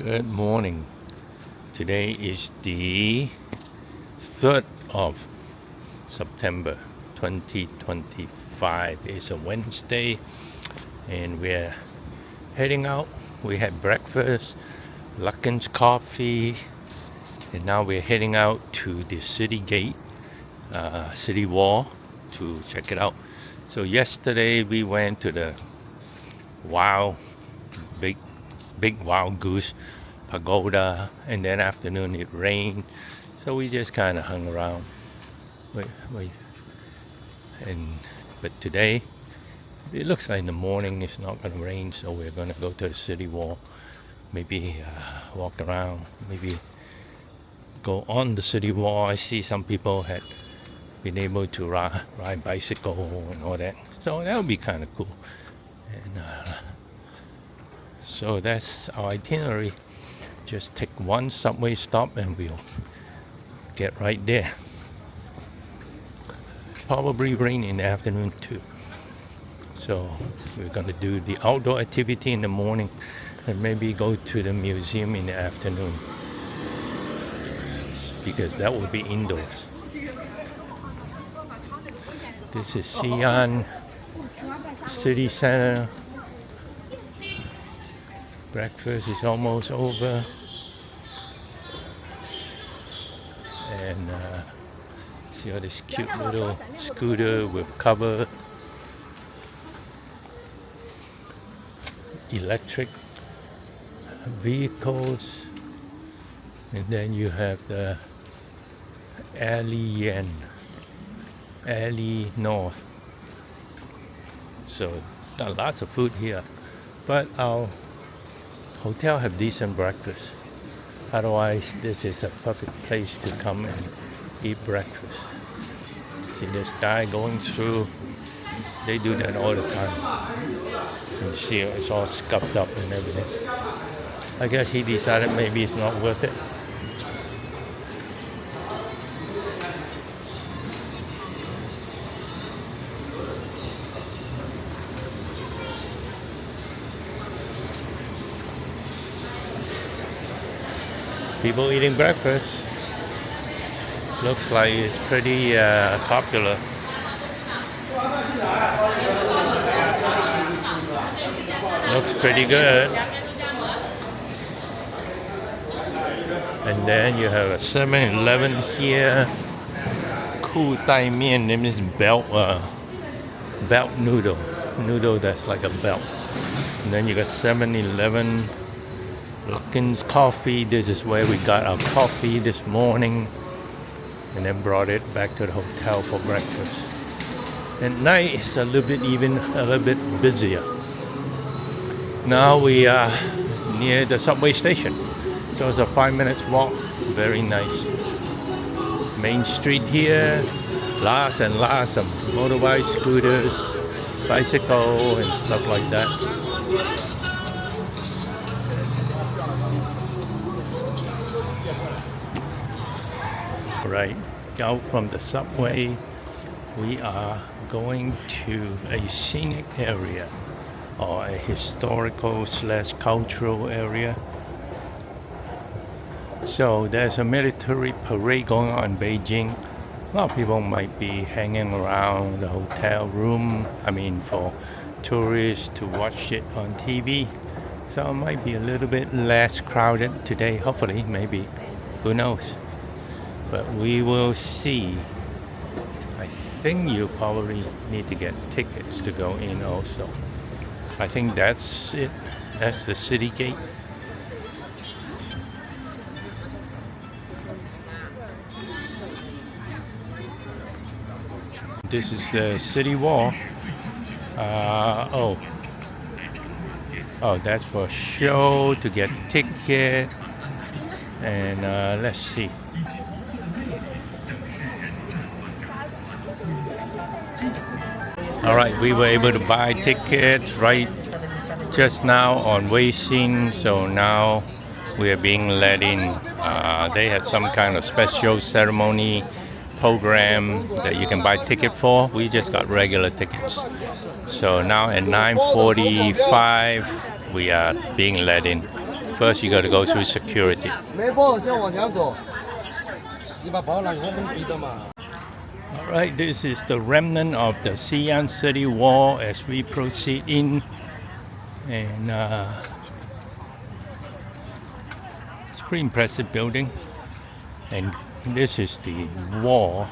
Good morning. Today is the 3rd of September 2025. It's a Wednesday and we're heading out. We had breakfast, Luckin's coffee, and now we're heading out to the city gate, city wall to check it out. So yesterday we went to the wow, big wild goose pagoda, and then afternoon it rained, so we just kind of hung around. But today it looks like in the morning it's not going to rain, so we're going to go to the city wall, maybe walk around, maybe go on the city wall. I see some people had been able to ride bicycle and all that, so that would be kind of cool. And so that's our itinerary. Just take one subway stop and we'll get right there. Probably rain in the afternoon too. So we're gonna do the outdoor activity in the morning and maybe go to the museum in the afternoon, because that will be indoors. This is Xi'an City Center. Breakfast is almost over, and see all this cute little scooter with cover, electric vehicles, and then you have the Xi'an, alley north. So lots of food here, but our hotel have decent breakfast. Otherwise, this is a perfect place to come and eat breakfast. See this guy going through, they do that all the time. You see it's all scuffed up and everything. I guess he decided maybe it's not worth it. People eating breakfast. Looks like it's pretty popular. Looks pretty good. And then you have a 7-Eleven here. Ku Tai Mian, name is belt noodle. Noodle that's like a belt. And then you got 7-Eleven. Luckin's coffee. This is where we got our coffee this morning, and then brought it back to the hotel for breakfast. At night it's a little bit busier. Now we are near the subway station, so it's a 5 minutes walk. Very nice. Main street here, lots and lots of motorbikes, scooters, bicycle and stuff like that. Right out from the subway, we are going to a scenic area, or a historical / cultural area. So there's a military parade going on in Beijing. A lot of people might be hanging around the hotel room, for tourists to watch it on TV. So it might be a little bit less crowded today, hopefully, maybe, who knows. But we will see. I think you probably need to get tickets to go in also. I think that's it. That's the city gate. This is the city wall. Oh, that's for show, to get ticket. And let's see. Alright, we were able to buy tickets right just now on Weixin, so now we are being let in. They had some kind of special ceremony program that you can buy ticket for. We just got regular tickets. So now at 9:45 we are being let in. First, you got to go through security. 没报，先往前走。 Alright, this is the remnant of the Xi'an city wall as we proceed in. And it's a pretty impressive building. And this is the wall,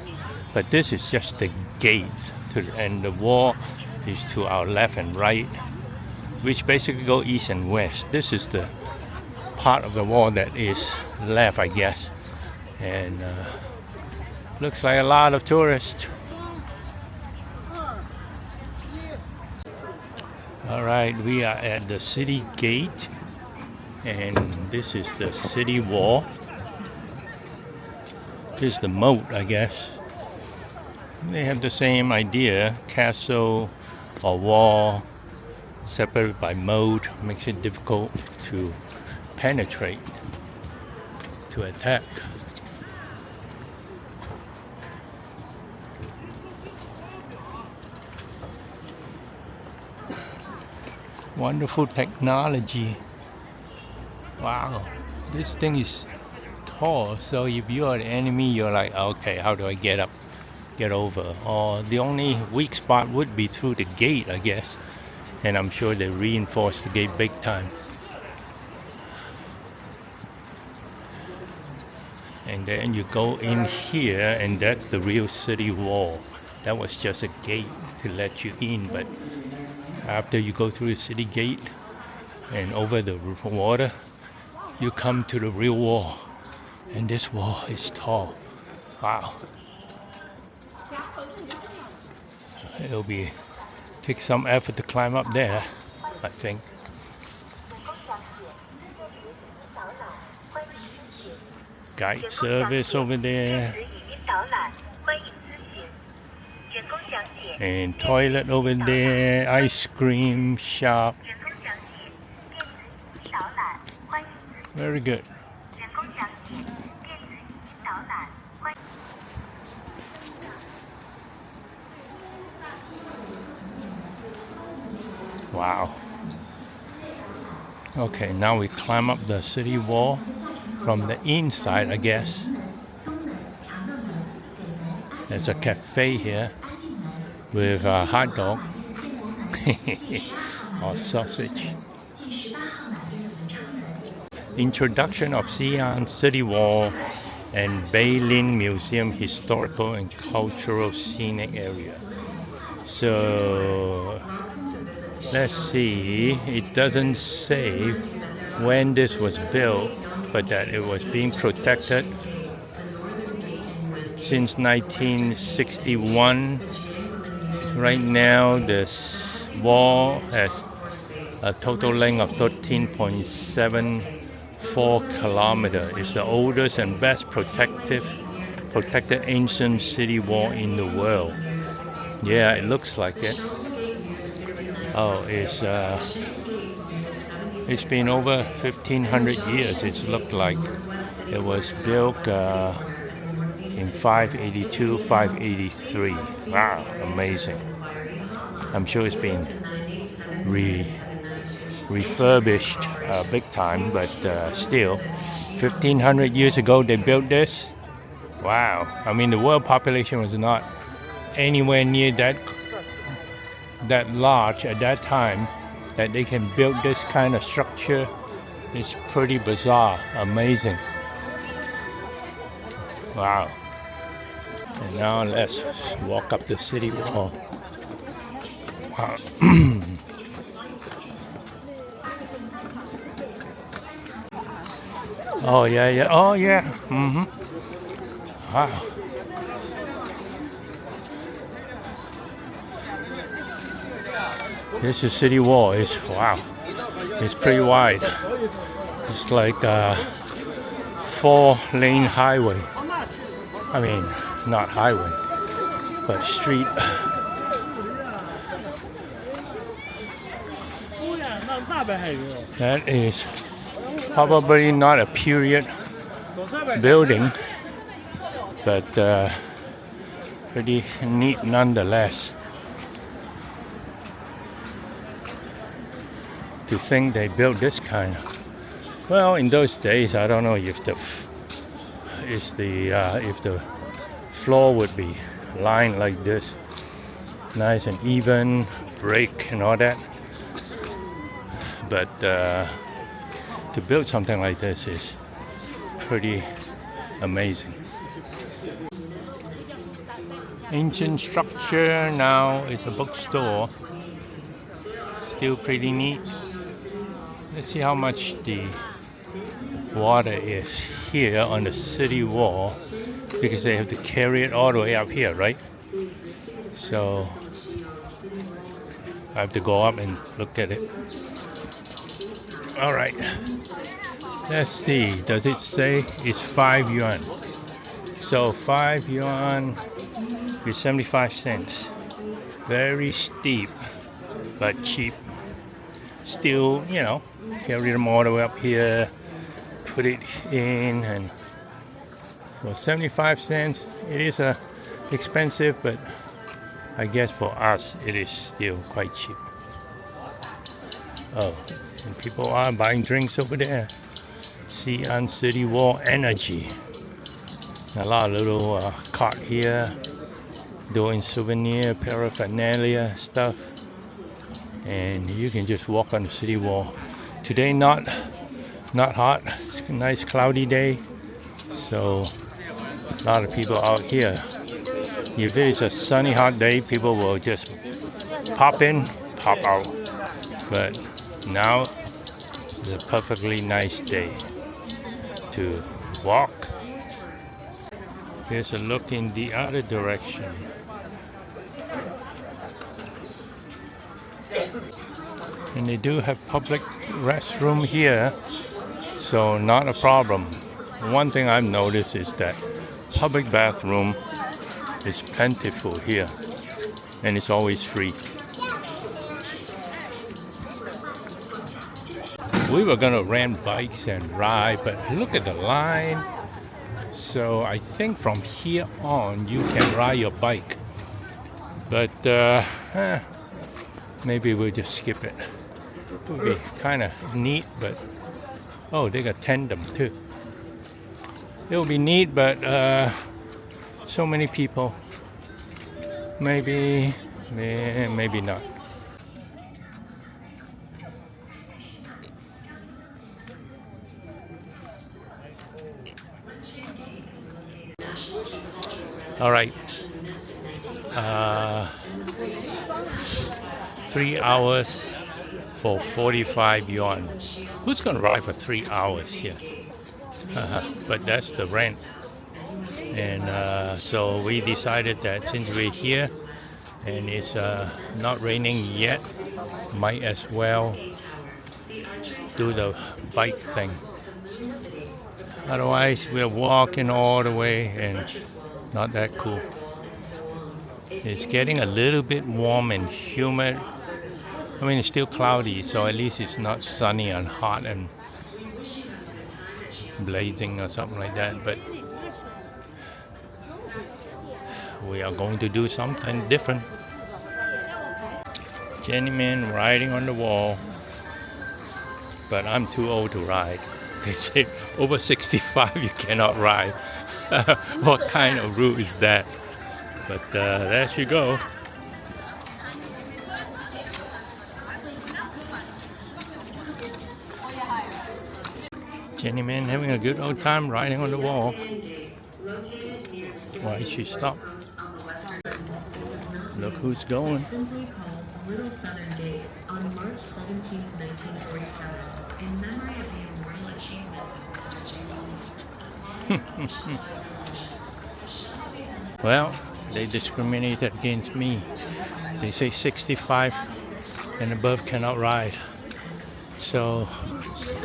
but this is just the gate. And the wall is to our left and right, which basically go east and west. This is the part of the wall that is left, I guess. And looks like a lot of tourists. Alright, we are at the city gate, and this is the city wall. This is the moat, I guess. They have the same idea, castle or wall separated by moat makes it difficult to penetrate, to attack. Wonderful technology. Wow, this thing is tall, so if you are the enemy, you're like, okay, how do I get up, get over? Or the only weak spot would be through the gate, I guess. And I'm sure they reinforced the gate big time. And then you go in here, and that's the real city wall. That was just a gate to let you in, but after you go through the city gate and over the water, you come to the real wall. And this wall is tall. Wow. It'll take some effort to climb up there, I think. Guide service over there. And toilet over there, ice cream shop. Very good. Wow. Okay, now we climb up the city wall from the inside, I guess. There's a cafe here with a hot dog or sausage. Introduction of Xi'an City Wall and Beilin Museum Historical and Cultural Scenic Area. So let's see, it doesn't say when this was built, but that it was being protected since 1961. Right now, this wall has a total length of 13.74 kilometers. It's the oldest and best protected ancient city wall in the world. Yeah, it looks like it. Oh, it's been over 1,500 years. It's looked like it was built in 582, 583. Wow, amazing. I'm sure it's been refurbished big time, but still, 1,500 years ago they built this. Wow, I mean the world population was not anywhere near that large at that time that they can build this kind of structure. It's pretty bizarre, amazing. Wow. And now let's walk up the city wall. Wow. Oh yeah. Oh yeah. Wow. This is city wall. Wow. It's pretty wide. It's like a 4-lane highway. I mean, not highway, but street. That is probably not a period building, but pretty neat nonetheless. To think they built this kind of Well, in those days, I don't know if the floor would be lined like this, nice and even, brick and all that. But to build something like this is pretty amazing. Ancient structure, now it's a bookstore. Still pretty neat. Let's see how much the water is here on the city wall, because they have to carry it all the way up here, right? So I have to go up and look at it. All right, let's see, does it say it's 5 yuan? So 5 yuan is 75 cents. Very steep, but cheap. Still, you know, carry them all the way up here, put it in, and for 75 cents, it is expensive, but I guess for us, it is still quite cheap. Oh, and people are buying drinks over there. Xi'an City Wall Energy. A lot of little cart here, doing souvenir, paraphernalia stuff. And you can just walk on the city wall. Today not hot, it's a nice cloudy day, so a lot of people out here. If it is a sunny hot day, people will just pop in, pop out. But now it's a perfectly nice day to walk. Here's a look in the other direction. And they do have public restroom here, so not a problem. One thing I've noticed is that public bathroom is plentiful here, and it's always free. We were gonna rent bikes and ride, but look at the line. So I think from here on you can ride your bike, but maybe we'll just skip it. It would be kind of neat, but oh, they got tandem too. It will be neat, but so many people. Maybe not. All right. 3 hours for 45 yuan. Who's gonna ride for 3 hours here? But that's the rent. And so we decided that since we're here and it's not raining yet, might as well do the bike thing. Otherwise we're walking all the way and not that cool. It's getting a little bit warm and humid. I mean, it's still cloudy, so at least it's not sunny and hot and blazing or something like that. But we are going to do something different. Gentleman riding on the wall, but I'm too old to ride. They say over 65 you cannot ride. What kind of rule is that? But there she go. Gentleman having a good old time riding on the wall. Why she stop? Look who's going. Little Southern Gate on March 17, 1947, in memory of the immortal achievement. Well, they discriminated against me. They say 65 and above cannot ride. So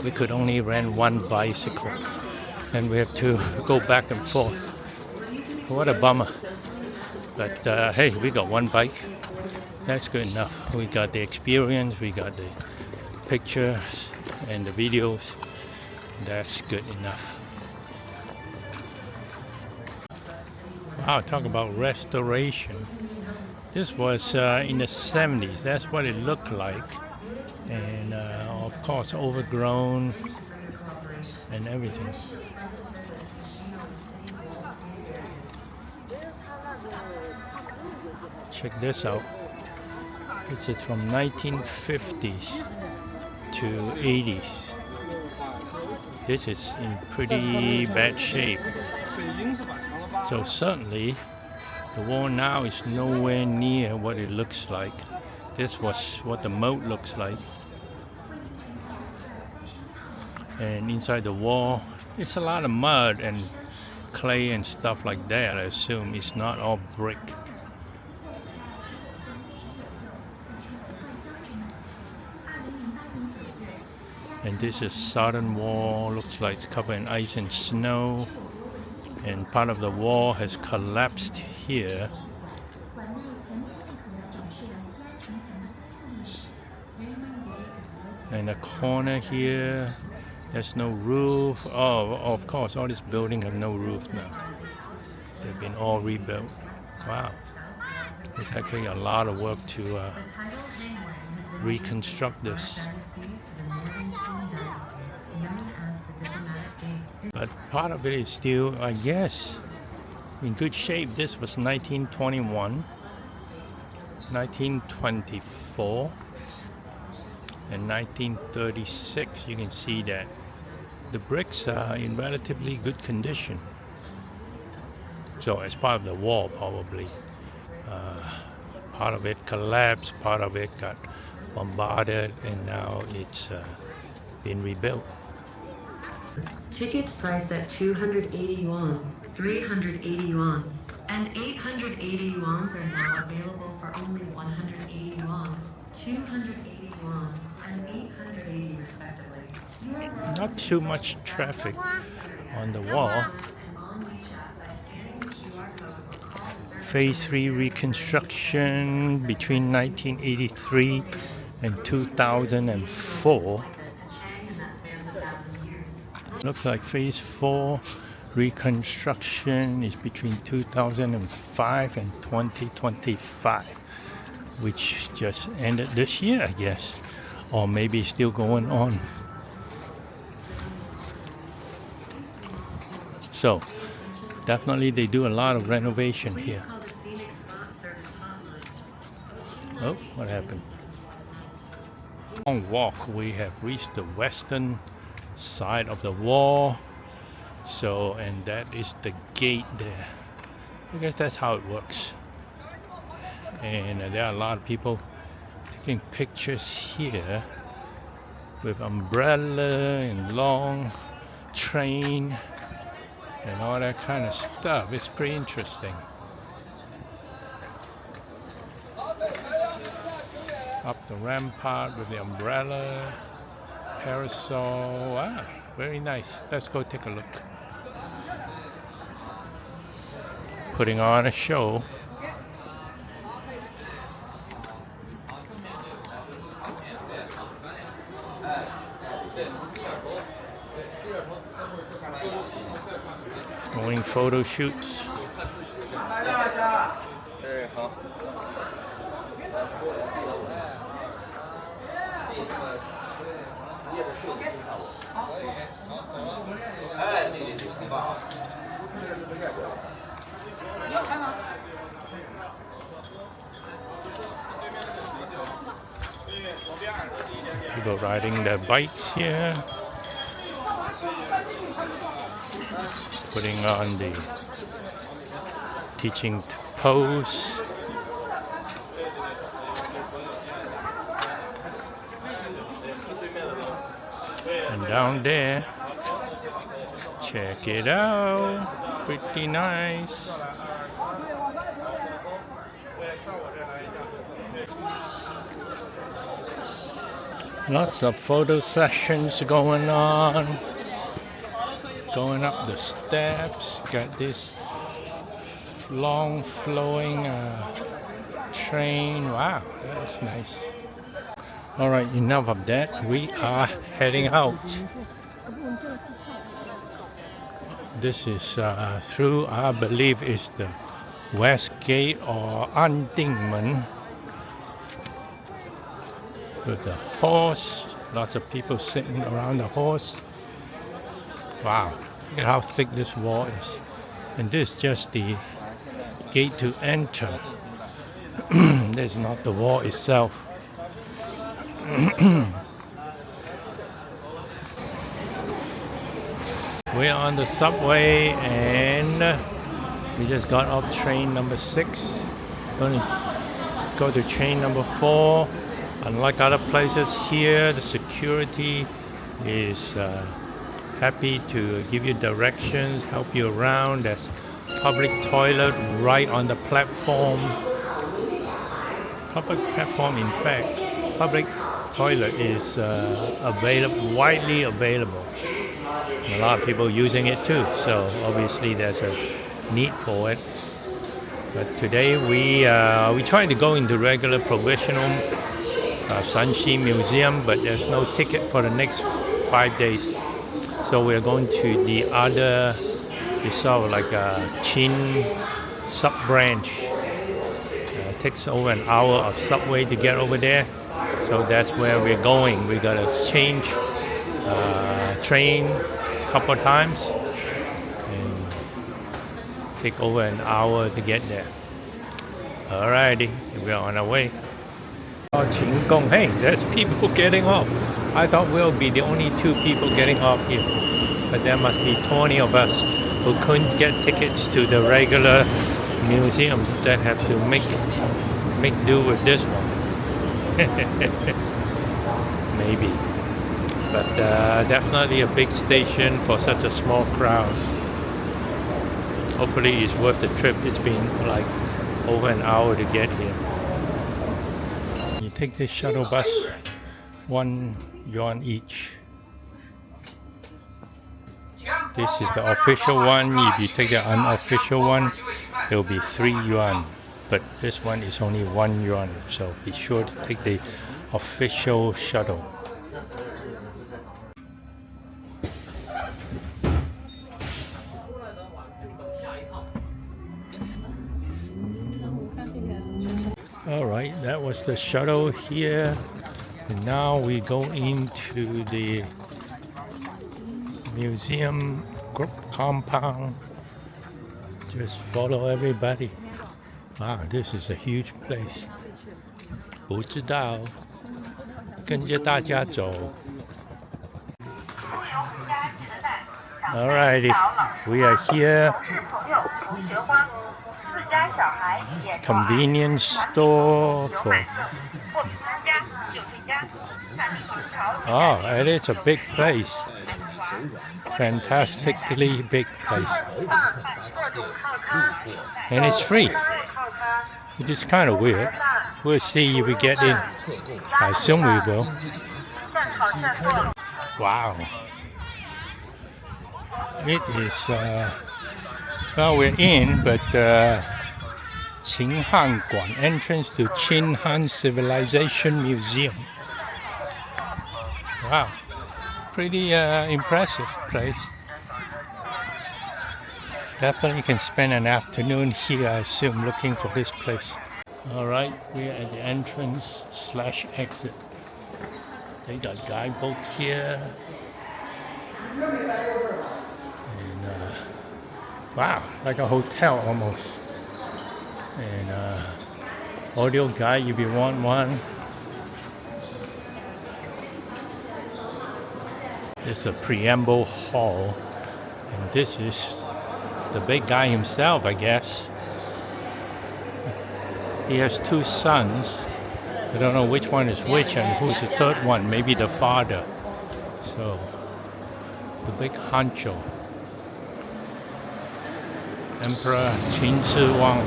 we could only rent one bicycle and we have to go back and forth. What a bummer. But hey, we got one bike. That's good enough. We got the experience, we got the pictures and the videos. That's good enough. Wow, talk about restoration. This was in the 70s. That's what it looked like. And of course overgrown, and everything. Check this out. This is from 1950s to 80s. This is in pretty bad shape. So certainly the wall now is nowhere near what it looks like. This was what the moat looks like. And inside the wall, it's a lot of mud and clay and stuff like that. I assume it's not all brick. And this is southern wall, looks like it's covered in ice and snow. And part of the wall has collapsed here. And the corner here, there's no roof. Oh, of course, all these buildings have no roof now. They've been all rebuilt. Wow. It's actually a lot of work to reconstruct this. But part of it is still, I guess, in good shape. This was 1921, 1924, and 1936. You can see that the bricks are in relatively good condition. So as part of the wall, probably. Part of it collapsed, part of it got bombarded, and now it's been rebuilt. Tickets priced at 280 yuan, 380 yuan, and 880 yuan are now available for only 180 yuan, 280 yuan, and 880 respectively. Not too much traffic on the wall. Phase 3 reconstruction between 1983 and 2004. Looks like phase 4 reconstruction is between 2005 and 2025, which just ended this year, I guess, or maybe still going on. So definitely they do a lot of renovation here. Oh, what happened? Long walk, we have reached the western side of the wall. So, and that is the gate there. I guess that's how it works. And there are a lot of people taking pictures here with umbrella and long train and all that kind of stuff. It's pretty interesting. Up the rampart with the umbrella, parasol. Wow, very nice. Let's go take a look. Putting on a show. Doing photo shoots. People riding their bikes here, putting on the teaching pose. And down there, check it out, pretty nice. Lots of photo sessions going on. Going up the steps, got this long flowing train. Wow, that is nice. All right, enough of that. We are heading out. This is through, I believe, is the West Gate or Andingmen. With the horse, lots of people sitting around the horse. Wow, look at how thick this wall is. And this is just the gate to enter. This is not the wall itself. We're on the subway and we just got off train number 6. Going to go to train number 4. Unlike other places here, the security is happy to give you directions, help you around. There's public toilet right on the platform. Public platform, in fact, public toilet is widely available. A lot of people using it too, so obviously there's a need for it. But today we tried to go into regular provisional Xi'an Museum, but there's no ticket for the next 5 days. So we're going to the other, it's sort of like a Xi'an sub-branch. It takes over an hour of subway to get over there. So that's where we're going. We gotta change train a couple of times and take over an hour to get there. Alrighty, we're on our way. Qing Hey, there's people getting off. I thought we'll be the only 2 people getting off here, but there must be 20 of us who couldn't get tickets to the regular museum that have to make do with this one. Maybe, but definitely a big station for such a small crowd. Hopefully it's worth the trip. It's been like over an hour to get here. You take this shuttle bus, 1 yuan each. This is the official one. If you take the unofficial one, it will be 3 yuan. But this one is only 1 yuan, so be sure to take the official shuttle. Alright, that was the shuttle here. And now we go into the museum group compound. Just follow everybody. Wow, this is a huge place. 不知道，跟着大家走。Alrighty, we are here. Convenience store for. Oh, and it's a big place. Fantastically big place. And it's free. Which is kind of weird. We'll see if we get in. I assume we will. Wow. It is, well, we're in, but Qinghan Guan, entrance to Qinghan Civilization Museum. Wow. Pretty impressive place. Definitely can spend an afternoon here, I assume, looking for this place. Alright, we're at the entrance/exit. They got guidebook here. And, wow, like a hotel almost. And audio guide if you want one. It's a preamble hall. And this is the big guy himself, I guess. He has 2 sons. I don't know which one is which and who's the third one. Maybe the father. So, the big honcho. Emperor Qin Shi Huang.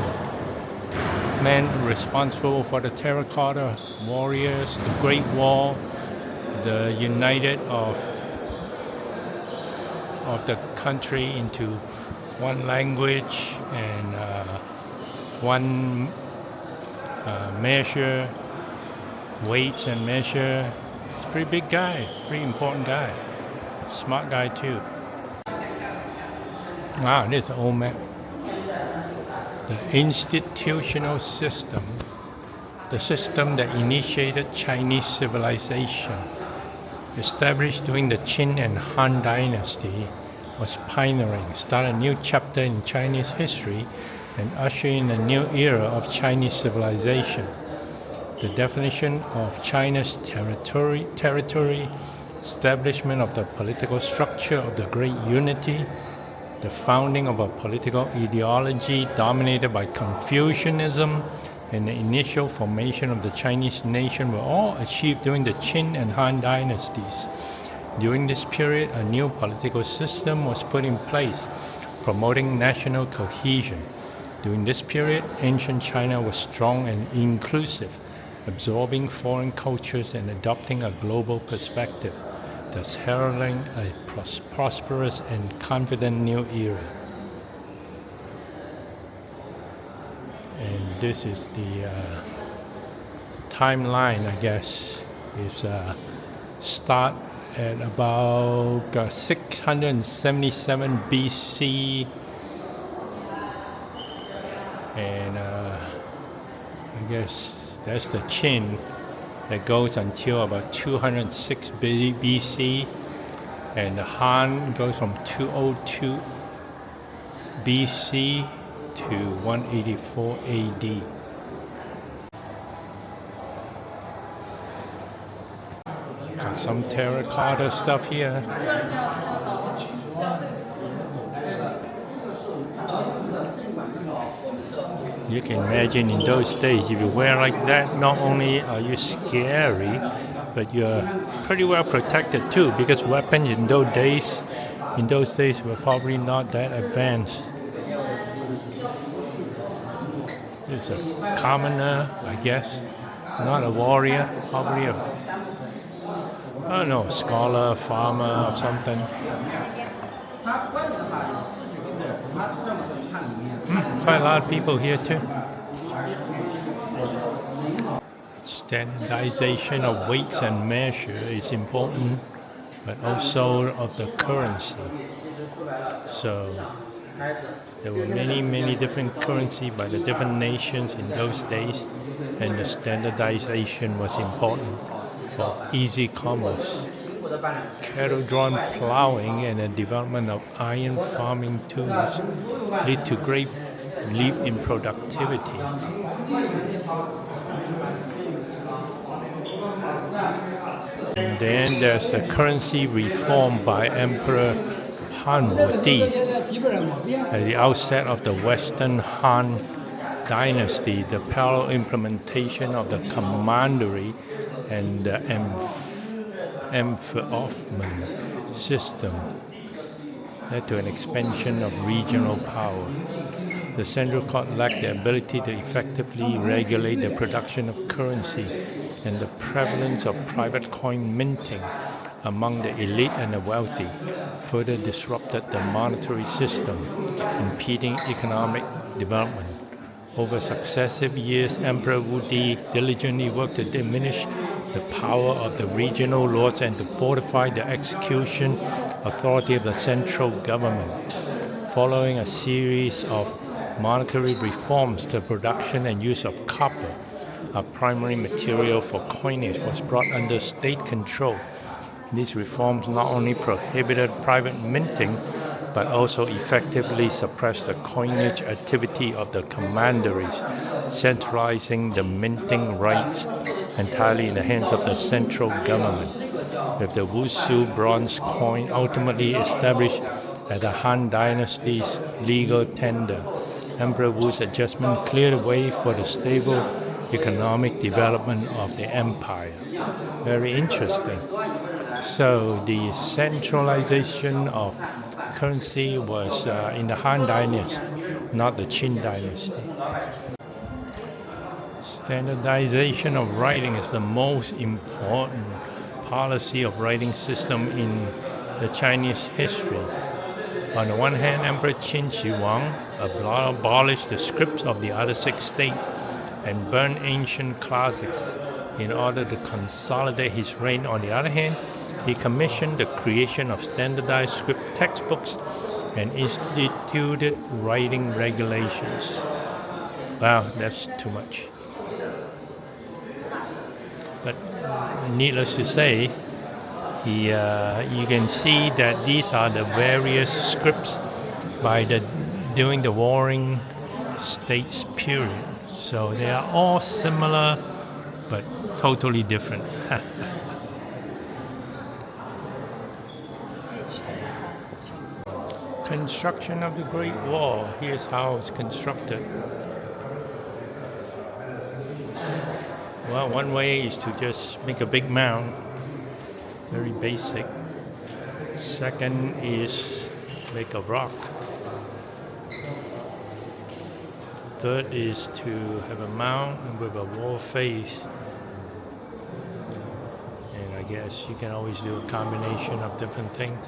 Man responsible for the terracotta warriors, the Great Wall, the united of the country into one language and one measure, weights and measure. It's a pretty big guy, pretty important guy. Smart guy too. Wow, this is an old map. The institutional system, the system that initiated Chinese civilization, established during the Qin and Han dynasty, was pioneering, start a new chapter in Chinese history and usher in a new era of Chinese civilization. The definition of China's territory, establishment of the political structure of the Great Unity, the founding of a political ideology dominated by Confucianism, and the initial formation of the Chinese nation were all achieved during the Qin and Han dynasties. During this period, a new political system was put in place, promoting national cohesion. During this period, ancient China was strong and inclusive, absorbing foreign cultures and adopting a global perspective, thus heralding a prosperous and confident new era. And this is the timeline, I guess, is start at about 677 BC, and I guess that's the Qin that goes until about 206 BC, and the Han goes from 202 BC to 184 AD. Got some terracotta stuff here. You can imagine in those days, if you wear like that, not only are you scary, but you're pretty well protected too, because weapons in those days were probably not that advanced. He's a commoner, I guess, not a warrior, probably a, I don't know, scholar, farmer, or something. Quite a lot of people here too. Standardization of weights and measure is important, but also of the currency. So there were many different currencies by the different nations in those days, and the standardization was important for easy commerce. Cattle-drawn plowing and the development of iron farming tools lead to great leap in productivity. And then there's a currency reform by Emperor Han Wudi at the outset of the Western Han Dynasty. The parallel implementation of the commandery and the enforcement system led to an expansion of regional power. The central court lacked the ability to effectively regulate the production of currency, and the prevalence of private coin minting among the elite and the wealthy further disrupted the monetary system, impeding economic development. Over successive years, Emperor Wudi diligently worked to diminish the power of the regional lords and to fortify the execution authority of the central government. Following a series of monetary reforms, the production and use of copper, a primary material for coinage, was brought under state control. These reforms not only prohibited private minting, but also effectively suppressed the coinage activity of the commanderies, centralizing the minting rights entirely in the hands of the central government. With the Wusu bronze coin ultimately established at the Han Dynasty's legal tender, Emperor Wu's adjustment cleared the way for the stable economic development of the empire. Very interesting. So the centralization of currency was in the Han Dynasty, not the Qin Dynasty. Standardization of writing is the most important policy of writing system in the Chinese history. On the one hand, Emperor Qin Shi Huang abolished the scripts of the other 6 states and burned ancient classics in order to consolidate his reign. On the other hand, he commissioned the creation of standardized script textbooks and instituted writing regulations. Wow, that's too much. But needless to say, You can see that these are the various scripts by during the Warring States period. So they are all similar, but totally different. Construction of the Great Wall. Here's how it's constructed. Well, one way is to just make a big mound. Very basic. Second is make a rock. Third is to have a mound with a wall face. And I guess you can always do a combination of different things.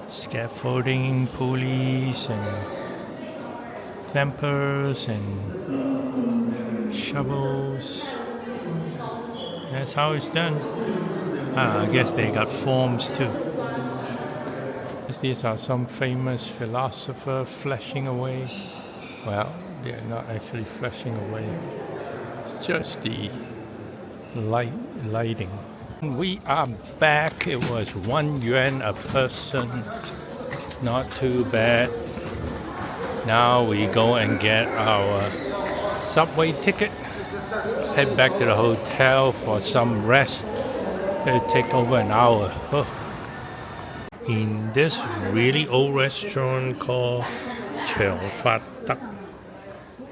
Scaffolding, pulleys, and dampers, and shovels. That's how it's done. I guess they got forms too. These are some famous philosophers flashing away. Well, they're not actually flashing away. It's just the lighting. We are back. It was 1 yuan a person. Not too bad. Now we go and get our subway ticket. Head back to the hotel for some rest. It'll take over an hour. Oh. In this really old restaurant called Xi'an,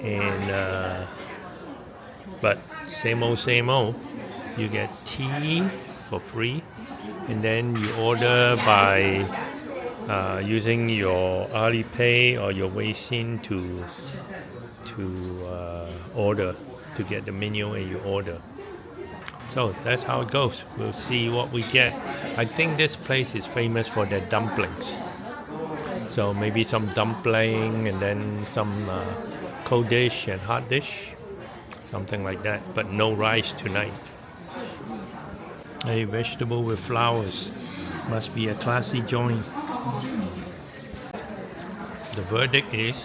and but same old. You get tea for free, and then you order by using your Alipay or your Weixin to order, to get the menu and you order. So that's how it goes. We'll see what we get. I think this place is famous for their dumplings. So maybe some dumpling and then some cold dish and hot dish. Something like that. But no rice tonight. A vegetable with flowers. Must be a classy joint. The verdict is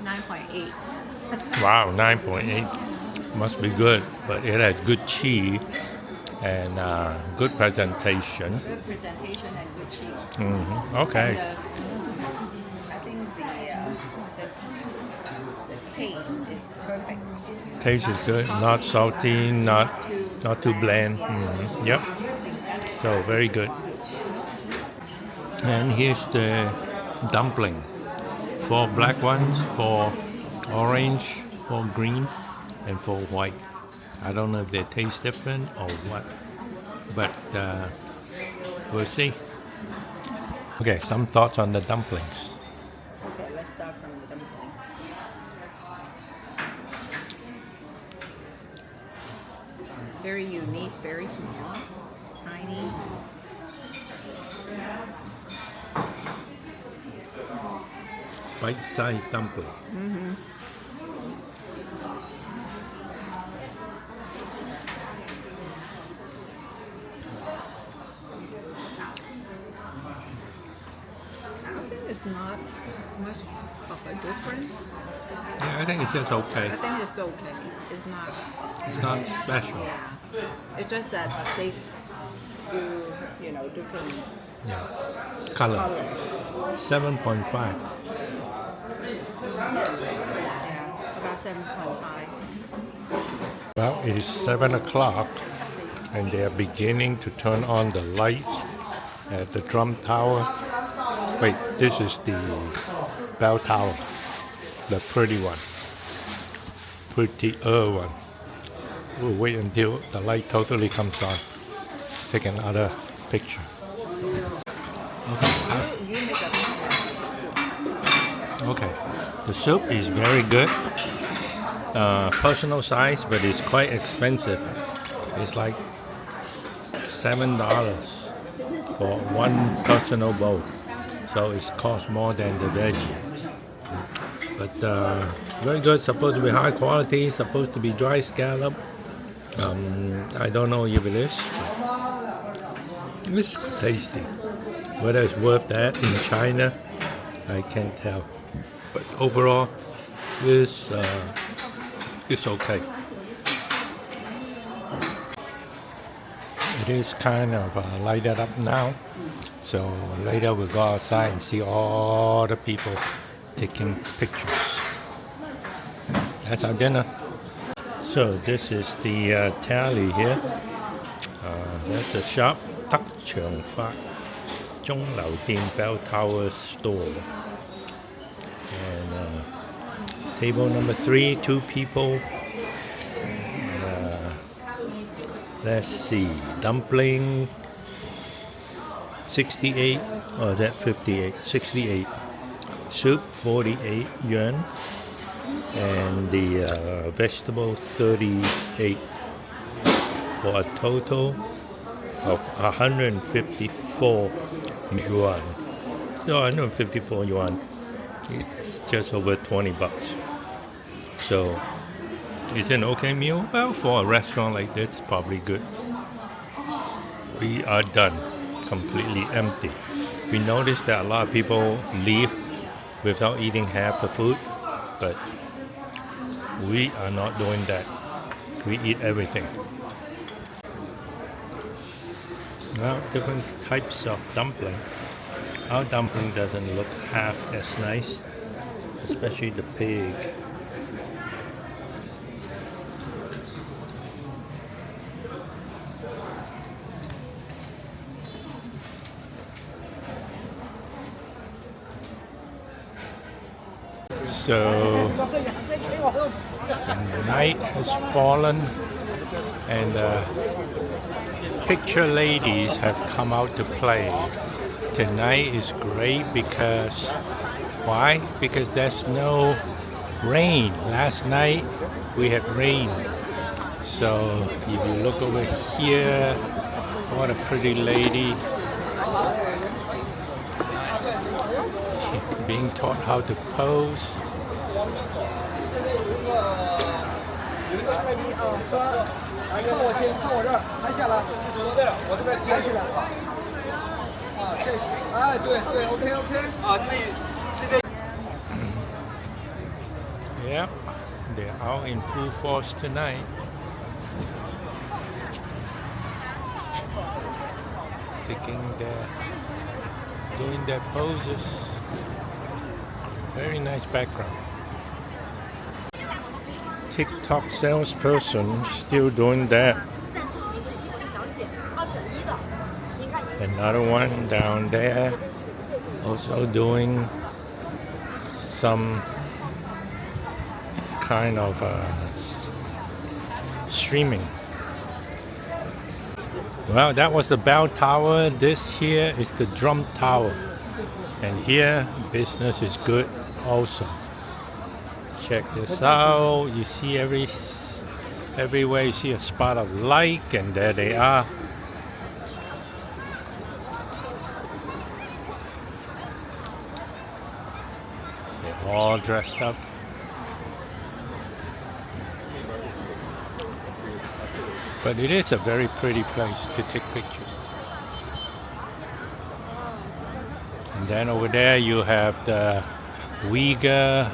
9.8. Wow, 9.8. Must be good, but it has good cheese and good presentation. Good presentation and good cheese. Mm-hmm. Okay. And, I think the taste is perfect. Taste is good, not salty, not too bland. Mm-hmm. Yep. So very good. And here's the dumpling. 4 black ones, 4 orange, 4 green, and 4 white. I don't know if they taste different or what, but we'll see. Okay, some thoughts on the dumplings. Okay, let's start from the dumpling. Very unique, very small, tiny. Bite-sized dumpling. Mm-hmm. I think it's not much of a difference. Yeah, I think it's just okay. I think it's okay. It's not special. Yeah. It's just that they do, different Yeah. Color. colors. 7.5. Yeah, about 7.5. Well, it is 7 o'clock and they are beginning to turn on the lights at the drum tower. Wait, this is the bell tower, the pretty one, prettier one. We'll wait until the light totally comes on. Take another picture. You make a Okay, the soup is very good. Personal size, but it's quite expensive. It's like $7 for one personal bowl, so it costs more than the veggie. But very good. Supposed to be high quality. Supposed to be dry scallop. I don't know if it is. It's tasty. Whether it's worth that in China, I can't tell. But overall, is okay. It is kind of lighted up now, so later we'll go outside and see all the people taking pictures. That's our dinner. So this is the tally here. That's the shop, 德長發鐘樓店 Bell Tower Store. And table number 3, 2 people. Let's see, dumpling 68, or is that 58? 68. Soup 48 yuan. And the vegetable 38. For a total of 154 yuan. No, 154 yuan. It's just over 20 bucks. So, is it an okay meal? Well, for a restaurant like this, probably good. We are done. Completely empty. We noticed that a lot of people leave without eating half the food, but we are not doing that. We eat everything. Well, different types of dumpling. Our dumpling doesn't look half as nice, especially the pig. So the night has fallen and picture ladies have come out to play. Tonight is great because, why? Because there's no rain. Last night we had rain. So if you look over here, what a pretty lady. Being taught how to pose. Yep, they're out in full force tonight. Doing their poses. Very nice background. TikTok salesperson still doing that. Another one down there also doing some kind of streaming. Well, that was the bell tower. This here is the drum tower. And here business is good also. Check this out. You see everywhere you see a spot of light, and there they are. They're all dressed up. But it is a very pretty place to take pictures. And then over there you have the Uyghur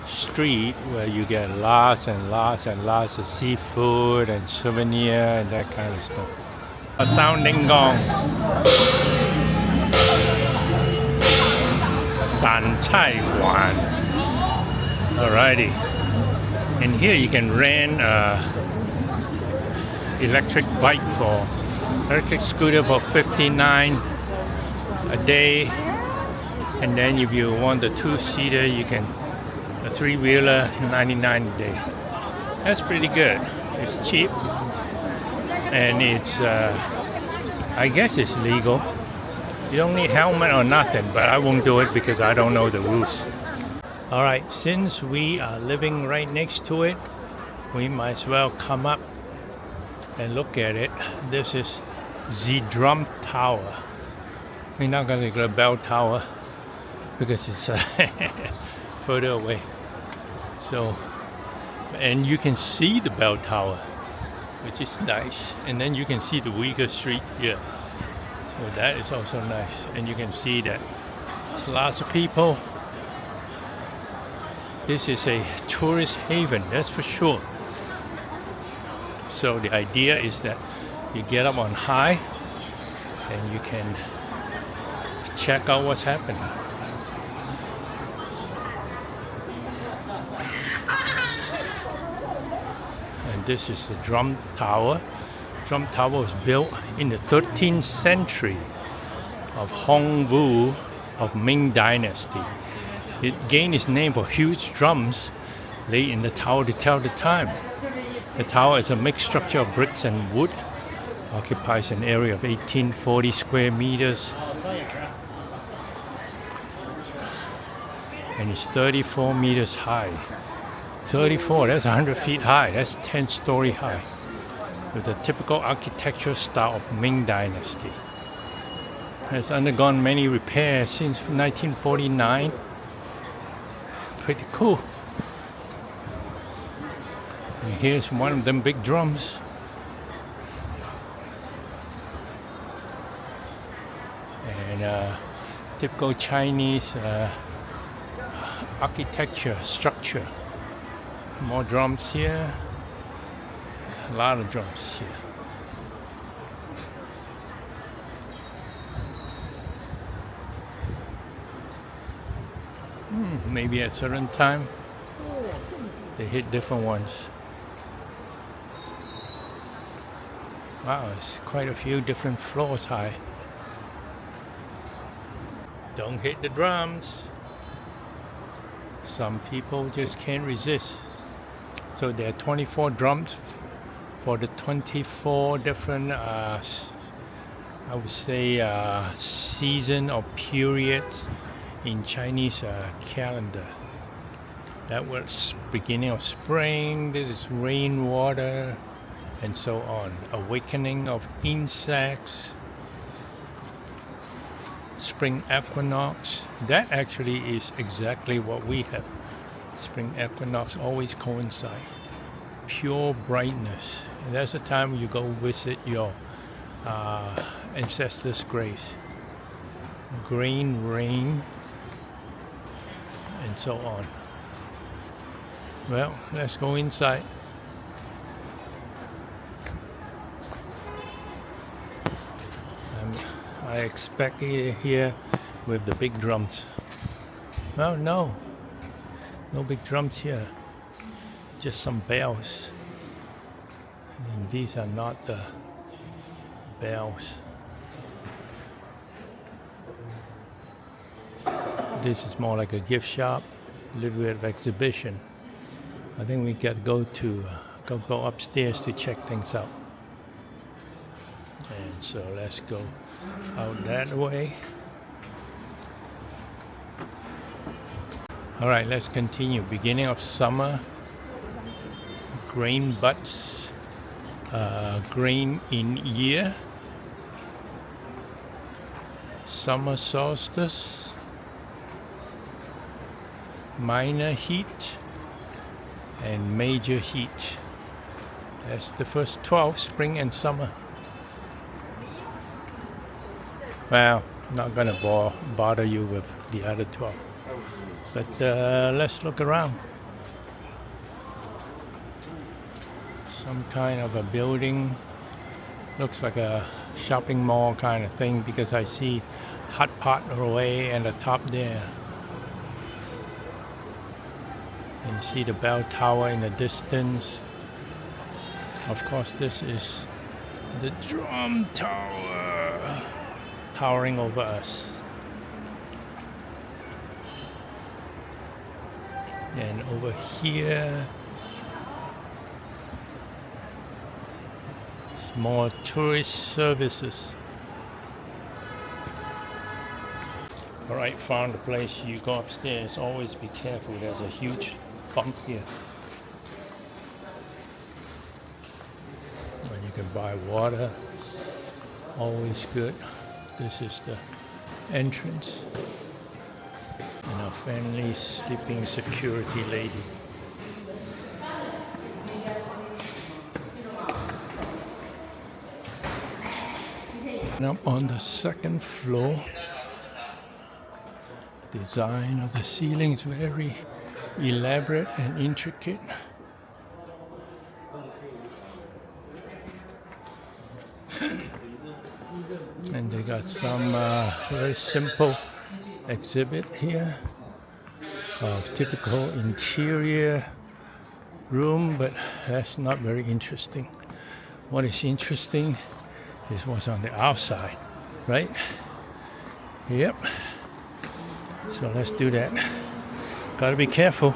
street where you get lots and lots and lots of seafood and souvenir and that kind of stuff. A sounding gong. San Cai Huan. Alrighty. And here you can rent electric scooter for 59 a day, and then if you want the 2-seater, you can a 3-wheeler 99 a day. That's pretty good. It's cheap, and it's I guess it's legal. You don't need helmet or nothing, but I won't do it because I don't know the rules. All right, since we are living right next to it, we might as well come up and look at it. This is the drum tower. We're not going to go to bell tower because it's further away. So, and you can see the bell tower, which is nice. And then you can see the Uyghur street here. So that is also nice. And you can see that there's lots of people This is a tourist haven, that's for sure. So the idea is that you get up on high and you can check out what's happening. And this is the drum tower. Drum tower was built in the 13th century of Hongwu of Ming Dynasty. It gained its name for huge drums laid in the tower to tell the time. The tower is a mixed structure of bricks and wood, occupies an area of 1840 square meters, and is 34 meters high. 34, that's 100 feet high, that's 10-story high, with the typical architectural style of Ming Dynasty. It has undergone many repairs since 1949. Pretty cool. And here's one of them big drums. And typical Chinese architecture, structure. More drums here. A lot of drums here. Maybe at certain time they hit different ones. Wow, it's quite a few different floors high. Don't hit the drums. Some people just can't resist. So there are 24 drums for the 24 different, I would say, season or periods in Chinese calendar. That was beginning of spring, this is rainwater, and so on. Awakening of insects, spring equinox. That actually is exactly what we have. Spring equinox always coincide. Pure brightness. And that's the time you go visit your ancestors' graves. Green rain, and so on. Well, let's go inside. I expect it here with the big drums. Well, no big drums here, just some bells. And these are not the bells. This is more like a gift shop, a little bit of exhibition. I think we got to go upstairs to check things out. And so let's go out that way. All right, let's continue. Beginning of summer, grain buds, grain in year, summer solstice, minor heat, and major heat. That's the first 12, spring and summer. Well, not gonna bother you with the other 12. But let's look around. Some kind of a building. Looks like a shopping mall kind of thing because I see hot pot away and the top there. And you see the bell tower in the distance. Of course, this is the drum tower towering over us. And over here, more tourist services. All right, found the place. You go upstairs. Always be careful. There's a huge bump here. And you can buy water. Always good. This is the entrance. And our friendly sleeping security lady. And up on the second floor, design of the ceiling is very elaborate and intricate. And they got some very simple exhibit here of typical interior room, but that's not very interesting. What is interesting is what's on the outside, right? Yep. So let's do that. Gotta be careful.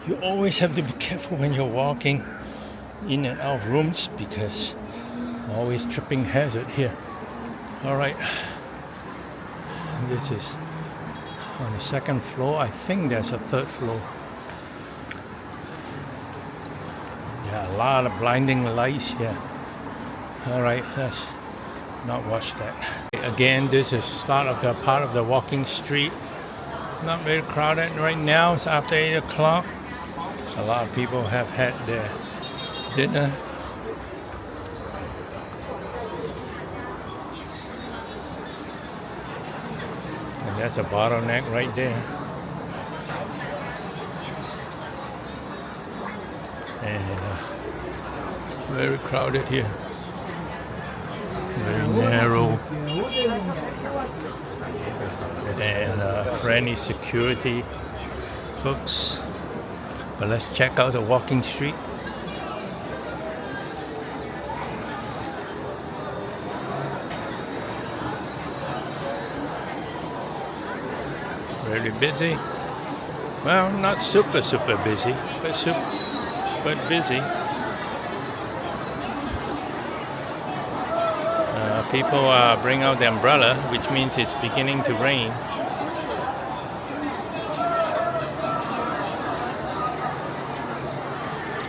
You always have to be careful when you're walking in and out of rooms because always tripping hazard here. All right. This is on the second floor. I think there's a third floor. Yeah, a lot of blinding lights here. All right, let's not watch that. Again, this is start of the part of the walking street. Not very crowded right now. It's after 8 o'clock. A lot of people have had their dinner. And that's a bottleneck right there. And very crowded here. Very narrow. And friendly security folks. But let's check out the walking street. Really busy. Well, not super busy, but busy. People bring out the umbrella, which means it's beginning to rain.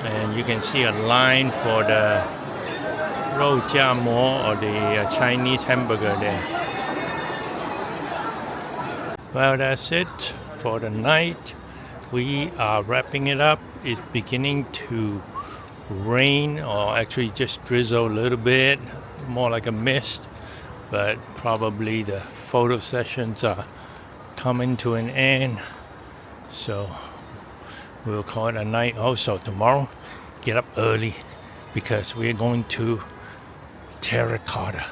And you can see a line for the 肉夹馍 or the Chinese hamburger there. Well, that's it for the night. We are wrapping it up. It's beginning to rain, or actually just drizzle a little bit, more like a mist, but probably the photo sessions are coming to an end, so we'll call it a night. Also tomorrow, get up early because we're going to Terracotta.